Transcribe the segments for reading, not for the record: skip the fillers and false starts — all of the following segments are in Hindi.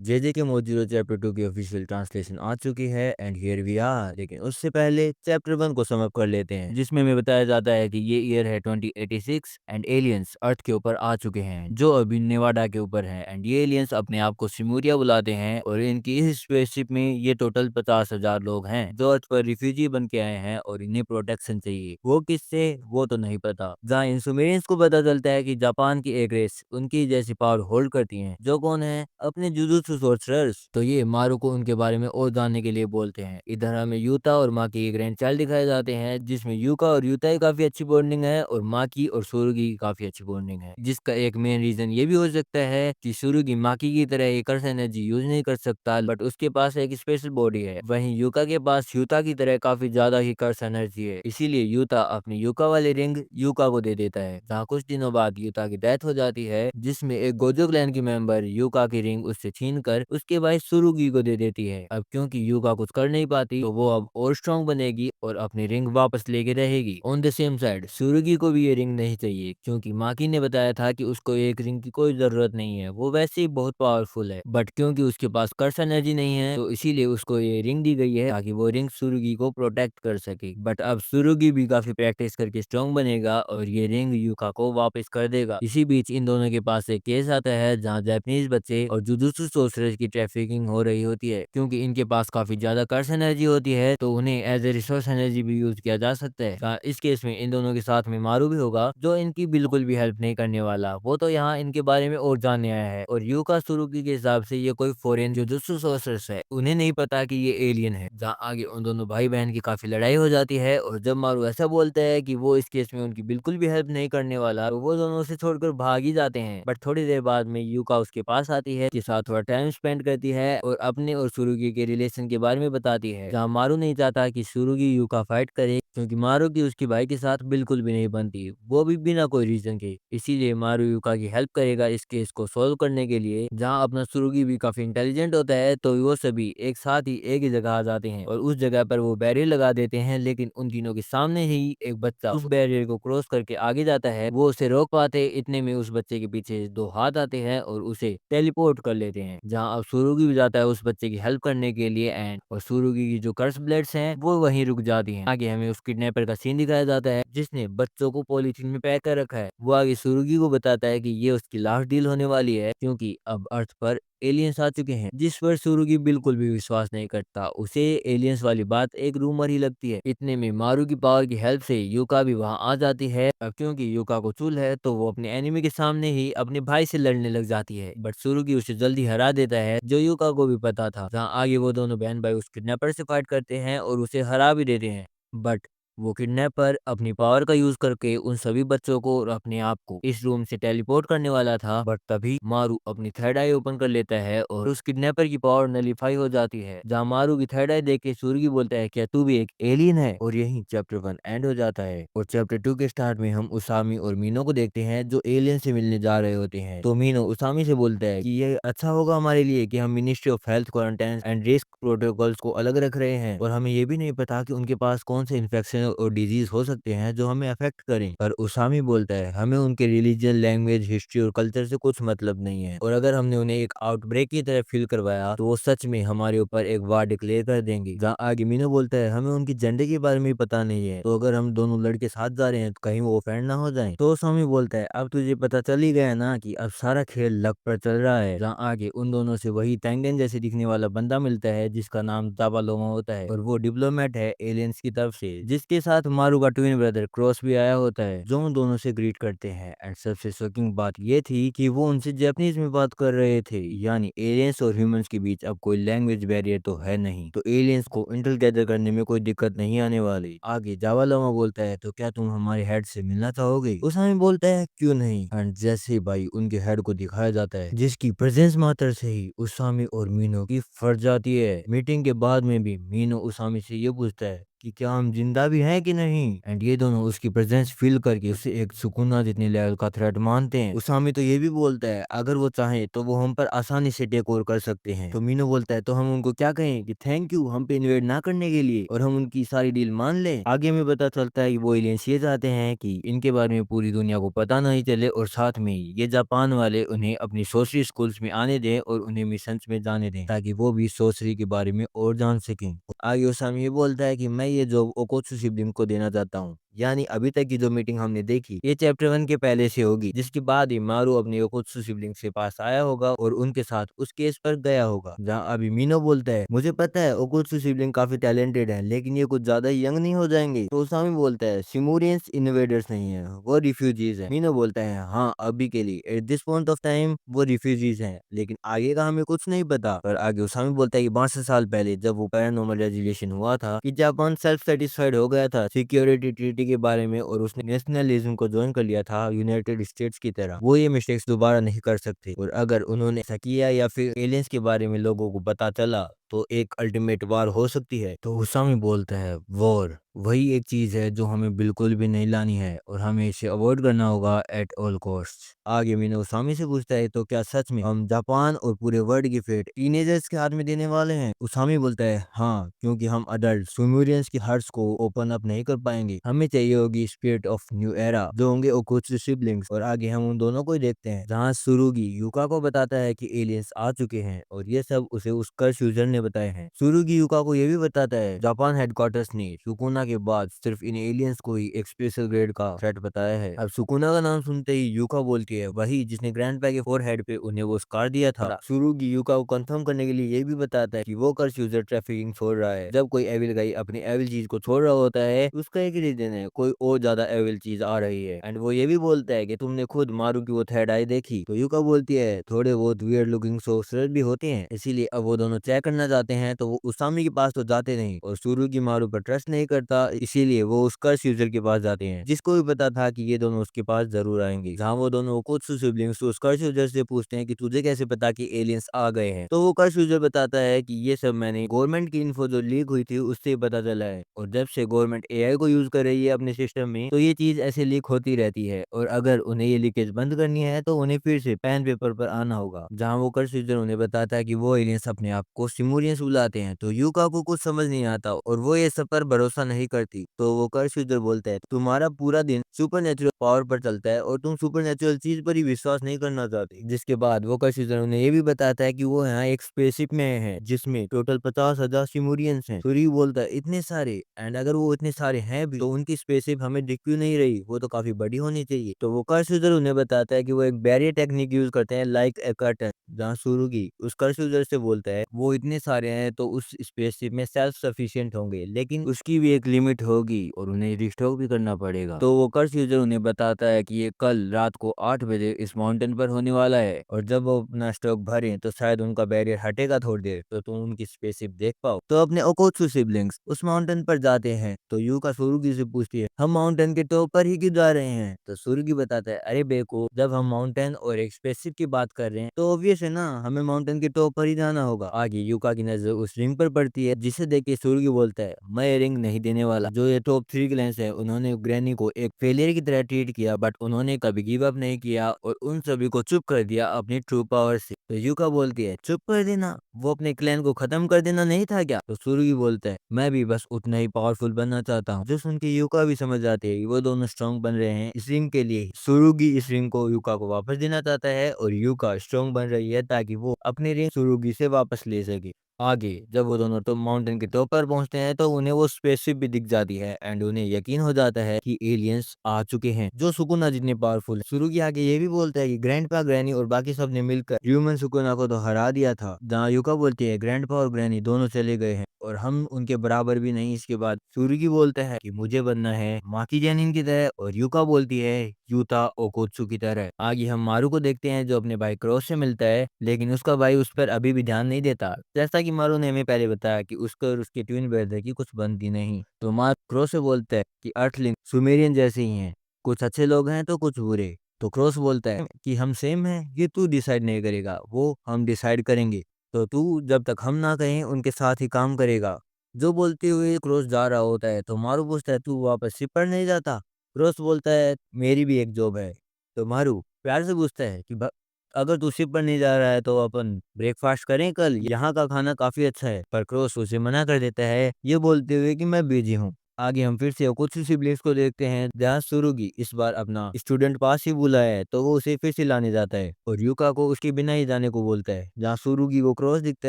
जेजे के मोजीरो चैप्टर 2 की ऑफिशियल ट्रांसलेशन आ चुकी है एंड हियर वी आर। लेकिन उससे पहले चैप्टर 1 को समअप कर लेते हैं, जिसमें हमें बताया जाता है कि ये ईयर है 2086 एंड एलियंस अर्थ के ऊपर आ चुके हैं, जो अभी नेवाडा के ऊपर है। एंड ये एलियंस अपने आप को सिमूरिया बुलाते हैं और इनकी इस स्पेसशिप में ये टोटल 50,000 लोग हैं जो अर्थ पर रिफ्यूजी बन के आए हैं और इन्हें प्रोटेक्शन चाहिए। वो किससे, वो तो नहीं पता। जहाँ इन सुमेरियंस को पता चलता है कि जापान की एक रेस उनकी जैसी पावर होल्ड करती है, जो कौन है, अपने जुजुत्सु सोर्सरर्स। तो ये मारू को उनके बारे में और जानने के लिए बोलते हैं। इधर हमें यूता और माँ की ग्रैंड चाइल्ड दिखाए जाते हैं, जिसमें यूका और यूता की काफी अच्छी बॉन्डिंग है और माँ की और सुरुगी की काफी अच्छी बॉन्डिंग है, जिसका एक मेन रीजन ये भी हो सकता है कि सुरुगी माकी की तरह एक कर्स एनर्जी यूज नहीं कर सकता, बट उसके पास एक स्पेशल बॉडी है। वहीं यूका के पास यूता की तरह काफी ज्यादा ही कर्स एनर्जी है, इसीलिए यूता अपनी यूका वाली रिंग यूका को दे देता है। जहाँ कुछ दिनों बाद यूता की डेथ हो जाती है, जिसमें एक गोजो क्लैन की मेंबर यूका की रिंग उससे छीन कर उसके भाई सुरुगी को दे देती है। अब क्योंकि यूका कुछ कर नहीं पाती, तो वो अब और स्ट्रॉन्ग बनेगी और अपनी रिंग वापस लेके रहेगी। ऑन द सेम साइड सुरुगी को भी ये रिंग नहीं चाहिए, क्योंकि माकी ने बताया था कि उसको एक रिंग की कोई जरूरत नहीं है, वो वैसे ही बहुत पावरफुल है। बट क्योंकि उसके पास कर्स एनर्जी नहीं है, तो इसीलिए उसको ये रिंग दी गई है ताकि वो रिंग सुरुगी को प्रोटेक्ट कर सके। बट अब सुरुगी भी काफी प्रैक्टिस करके स्ट्रॉन्ग बनेगा और ये रिंग यूका को वापस कर देगा। इसी बीच इन दोनों के पास एक केस आता है जहाँ जापानीज बच्चे और जुजुत्सु सोर्सरर्स की ट्रैफिकिंग हो रही होती है। क्योंकि इनके पास काफी ज्यादा कर्स एनर्जी होती है, तो उन्हें एज ए रिसोर्स एनर्जी भी यूज किया जा सकता है। इस केस में इन दोनों के साथ में मारू भी होगा, जो इनकी बिल्कुल भी हेल्प नहीं करने वाला। वो तो यहाँ इनके बारे में और जानने आया है। और यूका सुरुकी के हिसाब से ये कोई फॉरेन जुजुत्सु सोर्सरर्स है, उन्हें नहीं पता कि ये एलियन है। जहाँ आगे उन दोनों भाई बहन की काफी लड़ाई हो जाती है और जब मारू ऐसा बोलता है कि वो इस केस में उनकी बिल्कुल भी हेल्प नहीं करने वाला, तो वो दोनों उसे छोड़कर भाग ही जाते हैं। बट थोड़ी देर बाद में यूका उसके पास आती है, के साथ थोड़ा टाइम स्पेंड करती है और अपने और सुरुगी के रिलेशन के बारे में बताती है। जहाँ मारू नहीं चाहता कि सुरुगी यूका फाइट करे, क्योंकि मारू की उसके भाई के साथ बिल्कुल भी नहीं बनती, वो भी बिना कोई रीजन के। इसीलिए मारू यूका की हेल्प करेगा इस केस को सोल्व करने के लिए। जहाँ अपना सुरुगी भी काफी इंटेलिजेंट होता है, तो वो सभी एक साथ ही एक ही जगह आ जाते हैं और उस जगह पर वो बैरियर लगा देते हैं। लेकिन उन तीनों के सामने ही एक बच्चा उस बैरियर को क्रॉस करके आगे जाता है, वो उसे रोक पाते। इतने में उस बच्चे के पीछे दो हाथ आते हैं और उसे टेलीपोर्ट कर लेते हैं। जहाँ अब सुरुगी भी जाता है उस बच्चे की हेल्प करने के लिए एंड और सुरुगी की जो कर्स ब्लेड्स हैं वो वहीं रुक जाती हैं। आगे हमें उस किडनैपर का सीन दिखाया जाता है, जिसने बच्चों को पॉलीथीन में पैक कर रखा है। वो आगे सुरुगी को बताता है कि ये उसकी लास्ट डील होने वाली है, क्योंकि अब अर्थ पर एलियंस आ चुके हैं। जिस पर सुरुगी बिल्कुल भी विश्वास नहीं करता, उसे एलियंस वाली बात एक रूमर ही लगती है। इतने में मारू की पावर की हेल्प से यूका भी वहां आ जाती है। अब क्योंकि यूका को चूल है, तो वो अपने एनिमी के सामने ही अपने भाई से लड़ने लग जाती है। बट सुरुगी उसे जल्दी हरा देता है, जो यूका को भी पता था। जहाँ आगे वो दोनों बहन भाई उस किडनैपर से फाइट करते हैं और उसे हरा भी देते हैं। बट वो किडनैपर अपनी पावर का यूज करके उन सभी बच्चों को और अपने आप को इस रूम से टेलीपोर्ट करने वाला था। बट तभी मारू अपनी थर्ड आई ओपन कर लेता है और उस किडनैपर की पावर नलीफाई हो जाती है। जहाँ मारू की थर्ड आई देख के सूर्य बोलता है, क्या तू भी एक एलियन है? और यही चैप्टर 1 एंड हो जाता है। और चैप्टर 2 के स्टार्ट में हम उसामी और मीनो को देखते हैं, जो एलियन से मिलने जा रहे होते हैं। तो मीनो उसामी से बोलता है कि ये अच्छा होगा हमारे लिए कि हम ministry of health quarantine and risk protocols को अलग रख रहे हैं, और हमें ये भी नहीं पता कि उनके पास कौन से इन्फेक्शन और डिजीज हो सकते हैं जो हमें अफेक्ट करें। पर उसामी बोलता है, हमें उनके रिलीजन, लैंग्वेज, हिस्ट्री और कल्चर से कुछ मतलब नहीं है, और अगर हमने उन्हें एक आउटब्रेक की तरह फील करवाया, तो वो सच में हमारे ऊपर एक वार डिक्लेयर कर देंगे। जहाँ आगे मीनो बोलता है, हमें उनकी जेंडर के बारे में भी पता नहीं है, तो अगर हम दोनों लड़के साथ जा रहे हैं तो कहीं वो ऑफेंड ना हो जाए। तो उसामी बोलता है, अब तुझे पता चल ही गया ना कि अब सारा खेल लक पर चल रहा है। जहाँ आगे उन दोनों से वही टैंगन जैसे दिखने वाला बंदा मिलता है, जिसका नाम ताबालोमा होता है, और वो डिप्लोमेट है एलियंस की तरफ से, जिसके साथ मारू का ट्विन ब्रदर क्रॉस भी आया होता है, जो उन दोनों से ग्रीट करते हैं। एंड सबसे शॉकिंग बात ये थी कि वो उनसे जापानीज में बात कर रहे थे, यानी एलियंस और ह्यूमंस के बीच अब कोई लैंग्वेज बैरियर तो है नहीं, तो एलियंस को इंटर गैदर करने में कोई दिक्कत नहीं आने वाली। आगे जावा लामा बोलता है, तो क्या तुम हमारे हेड से मिलना चाहोगे? उसामी बोलता है, क्यों नहीं। एंड जैसे ही भाई उनके हेड को दिखाया जाता है, जिसकी प्रेजेंस मात्र से ही उसामी और मीनो की फट जाती है। मीटिंग के बाद में भी मीनो उसामी से ये पूछता है, कि क्या हम जिंदा भी हैं कि नहीं। एंड ये दोनों उसकी प्रेजेंस फील करके उसे एक सुकूना जितने लेवल का थ्रेट मानते हैं। उसामी तो ये भी बोलता है अगर वो चाहे तो वो हम पर आसानी से टेक ओवर कर सकते हैं। तो मीनो बोलता है तो हम उनको क्या कहें कि थैंक यू हम पे इन्वेट ना करने के लिए और हम उनकी सारी डील मान लें। आगे हमें पता चलता है कि वो एलियंस ये चाहते हैं कि इनके बारे में पूरी दुनिया को पता नहीं चले और साथ में ही ये जापान वाले उन्हें अपनी सोर्सरी स्कूल्स में आने दें और उन्हें मिशंस में जाने दें ताकि वो भी सोर्सरी के बारे में और जान सकें। आगे ओसामी ये बोलता है कि मैं ये जॉब ओकोत्सु सिबलिंग को देना चाहता हूँ। यानी अभी तक की जो मीटिंग हमने देखी ये चैप्टर 1 के पहले से होगी, जिसके बाद ही मारू अपने ओकोत्सु सिबलिंग से पास आया होगा और उनके साथ उस केस पर गया होगा। जहाँ अभी मीनो बोलता है मुझे पता है ओकोत्सु सिबलिंग काफी टैलेंटेड है लेकिन ये कुछ ज्यादा यंग नहीं हो जाएंगे। तो ओसामी बोलता है सिमूरियंस इन्वेडर्स नहीं है, वो रिफ्यूजीज है। मीनो बोलता है हाँ अभी के लिए at this point of time वो रिफ्यूजीज हैं, लेकिन आगे का हमें कुछ नहीं पता। पर आगे ओसामी बोलता है कि 62 साल पहले जब वो पैरानॉर्मल रेजोल्यूशन हुआ था कि जापान सेल्फ सेटिस्फाइड हो गया था सिक्योरिटी ट्रीटी के बारे में और उसने नेशनलिज्म को ज्वाइन कर लिया था यूनाइटेड स्टेट्स की तरह, वो ये मिस्टेक्स दोबारा नहीं कर सकते। और अगर उन्होंने ऐसा किया या फिर एलियंस के बारे में लोगों को पता चला तो एक अल्टीमेट वार हो सकती है। तो उसामी बोलता है वॉर वही एक चीज है जो हमें बिल्कुल भी नहीं लानी है और हमें इसे अवॉइड करना होगा एट ऑल कॉस्ट। आगे मीनो उसामी से पूछता है तो क्या सच में हम जापान और पूरे वर्ल्ड की फेट टीनेजर्स के हाथ में देने वाले हैं। उसामी बोलता है हाँ क्योंकि हम अडल्ट सुमेरियंस की हार्ट्स को ओपन अप नहीं कर पाएंगे, हमें चाहिए होगी स्पिरिट ऑफ न्यू एरा जो होंगे ओकुत्सु सिबलिंग्स। और आगे हम उन दोनों को ही देखते हैं जहाँ सुरुगी युका को बताता है कि एलियंस आ चुके हैं और ये सब उसे उस कर्स यूजर ने बताए हैं। सुरुगी युका को ये भी बताता है जापान हेडक्वार्टर्स ने सुकुना के बाद सिर्फ इन एलियंस को ही एक स्पेशल ग्रेड का थ्रेट बताया है। अब सुकुना का नाम सुनते ही युका बोलती है वही जिसने ग्रैंडपा के फोरहेड पे उन्हें वो स्कार दिया था। सुरुगी युका को कंफर्म करने के लिए ये भी बताता है कि वो कर्स यूजर ट्रैफिकिंग छोड़ रहा है। जब कोई एविल गाई अपनी एविल चीज को छोड़ रहा होता है उसका एक रीजन है कोई और ज्यादा एविल चीज आ रही है। एंड वो ये भी बोलता है कि तुमने खुद मारू की वो थर्ड आई देखी। तो युका बोलती है थोड़े बहुत वियर्ड लुकिंग सोर्सरर भी होते हैं, इसीलिए अब वो दोनों चेक करना चाहते हैं। तो वो उसामी के पास तो जाते नहीं और सुरुगी मारू पर ट्रस्ट नहीं करता, इसीलिए वो उस कर्स यूजर के पास जाते हैं जिसको भी पता था कि ये दोनों उसके पास जरूर आएंगे। जहाँ वो दोनों कुछ सिबलिंग्स उस कर्स यूजर से पूछते हैं कि तुझे कैसे पता कि एलियंस आ गए हैं। तो वो कर्स यूजर बताता है कि ये सब मैंने गवर्नमेंट की इन्फो जो लीक हुई थी उससे पता चला है और जब से गवर्नमेंट एआई को यूज कर रही है अपने सिस्टम में तो ये चीज ऐसे लीक होती रहती है और अगर उन्हें ये लीकेज बंद करनी है तो उन्हें फिर से पेन पेपर पर आना होगा। जहाँ वो कर्स यूजर उन्हें बताता है कि वो एलियंस अपने आप को सिमूरियंस बुलाते हैं। तो युका को कुछ समझ नहीं आता और वो ये सब पर भरोसा नहीं करती। तो वो कर्स यूजर बोलता है तुम्हारा पूरा दिन सुपर नेचुरल पावर पर चलता है और तुम सुपर नेचुरल चीज पर ही विश्वास नहीं करना चाहते। जिसके बाद वो कर्स यूजर उन्हें ये भी बताता है कि वो यहाँ एक स्पेसशिप में है जिसमें टोटल 50,000 सिमूरियंस हैं। सूरी बोलता है इतने सारे, एंड अगर वो इतने सारे हैं भी तो उनकी स्पेसशिप हमें दिख क्यों नहीं रही, वो तो काफी बड़ी होनी चाहिए। तो वो कर्स यूजर उन्हें बताता है कि वो एक बैरियर टेक्निक यूज करते हैं लाइक ए कर्टन। जहाँ सुरुगी उस कर्स यूजर से बोलता है वो इतने सारे हैं तो उस स्पेसशिप में सेल्फ सफिशिएंट होंगे लेकिन उसकी भी एक लिमिट होगी और उन्हें रिस्टॉक भी करना पड़ेगा। तो वो कर्स यूजर उन्हें बताता है कि ये कल रात को 8 बजे इस माउंटेन पर होने वाला है और जब वो अपना स्टॉक भरें तो शायद उनका बैरियर हटेगा थोड़ी देर तो तुम उनकी स्पेसशिप देख पाओ। तो अपने ओकोत्सु सिबलिंग्स उस माउंटेन पर जाते हैं। तो युका सुरुगी से पूछती है हम माउंटेन के टॉप पर ही क्यों जा रहे हैं। तो सुरुगी बताता है अरे बेको जब हम माउंटेन और एक स्पेसशिप की बात कर रहे हैं तो ऑब्वियस है ना हमें माउंटेन के टॉप पर ही जाना होगा। आगे युका की नजर उस रिंग पर पड़ती है जिसे देख के सुरुगी बोलता है मैं ये रिंग नहीं देने वाला। जो ये टॉप 3 क्लैंस है उन्होंने ग्रैनी को एक फेलियर की तरह ट्रीट किया बट उन्होंने कभी गिव अप नहीं किया और उन सभी को चुप कर दिया अपनी ट्रू पावर से। तो युका बोलती है चुप कर देना, वो अपने क्लैन को खत्म कर देना नहीं था क्या। तो सुरुगी बोलता है मैं भी बस उतना ही पावरफुल बनना चाहता हूँ। जो सुन के युका भी समझ जाते हैं वो दोनों स्ट्रॉन्ग बन रहे हैं इस रिंग के लिए। सुरुगी इस रिंग को युका को वापस देना चाहता है और युका स्ट्रॉन्ग बन रही है ताकि वो अपनी रिंग सुरुगी से वापस ले सके। आगे जब वो दोनों तो माउंटेन के टॉप पर पहुंचते हैं तो उन्हें वो स्पेसशिप भी दिख जाती है एंड उन्हें यकीन हो जाता है कि एलियंस आ चुके हैं जो सुकुना जितने पावरफुल है। सुरुगी आगे ये भी बोलता है कि ग्रैंडपा ग्रैनी और बाकी सब ने मिलकर ह्यूमन सुकुना को तो हरा दिया था। जहाँ युका बोलती है ग्रैंडपा और ग्रैनी दोनों चले गए हैं और हम उनके बराबर भी नहीं। इसके बाद सुरुगी बोलता है कि मुझे बनना है माकी जेनिन की तरह और युका बोलती है यूता ओकोत्सु की तरह। आगे हम मारू को देखते हैं जो अपने भाई क्रॉस से मिलता है लेकिन उसका भाई उस पर अभी भी ध्यान नहीं देता। जैसा कि मारू ने हमें पहले बताया कि उसका और उसके ट्विन ब्रदर की कुछ बनती नहीं। तो मारू क्रॉस से बोलता है कि अर्थलिंग सुमेरियन जैसे ही हैं, कुछ अच्छे लोग हैं तो कुछ बुरे। तो क्रॉस बोलता है कि हम सेम हैं, ये तू डिसाइड नहीं करेगा, वो हम डिसाइड करेंगे। तो तू जब तक हम ना कहें उनके साथ ही काम करेगा। जो बोलते हुए क्रॉस जा रहा होता है तो मारू पूछता है, तू वापस शिप पर नहीं जाता? क्रॉस बोलता है, मेरी भी एक जॉब है। तो मारू प्यार से पूछता है कि अगर तू शिप पर नहीं जा रहा है तो अपन ब्रेकफास्ट करें कल, यहाँ का खाना काफी अच्छा है। पर क्रॉस उसे मना कर देता है, ये बोलते हुए कि मैं बिजी हूँ। आगे हम फिर से कुछ सिबलिंग्स को देखते हैं जहाँ सुरुगी इस बार अपना स्टूडेंट पास ही बुलाया है तो वो उसे फिर से लाने जाता है और यूका को उसके बिना ही जाने को बोलता है। जहाँ सुरुगी को क्रॉस दिखता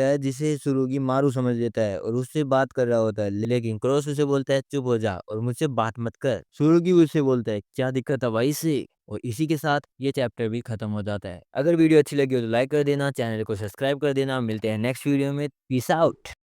है जिसे सुरुगी मारू समझ लेता है और उससे बात कर रहा होता है, लेकिन क्रॉस उसे बोलता है चुप हो जा और मुझसे बात मत कर। सुरुगी उससे बोलता है क्या दिक्कत है भाई से। और इसी के साथ ये चैप्टर भी खत्म हो जाता है। अगर वीडियो अच्छी लगी हो तो लाइक कर देना, चैनल को सब्सक्राइब कर देना। मिलते हैं नेक्स्ट वीडियो में। Peace out.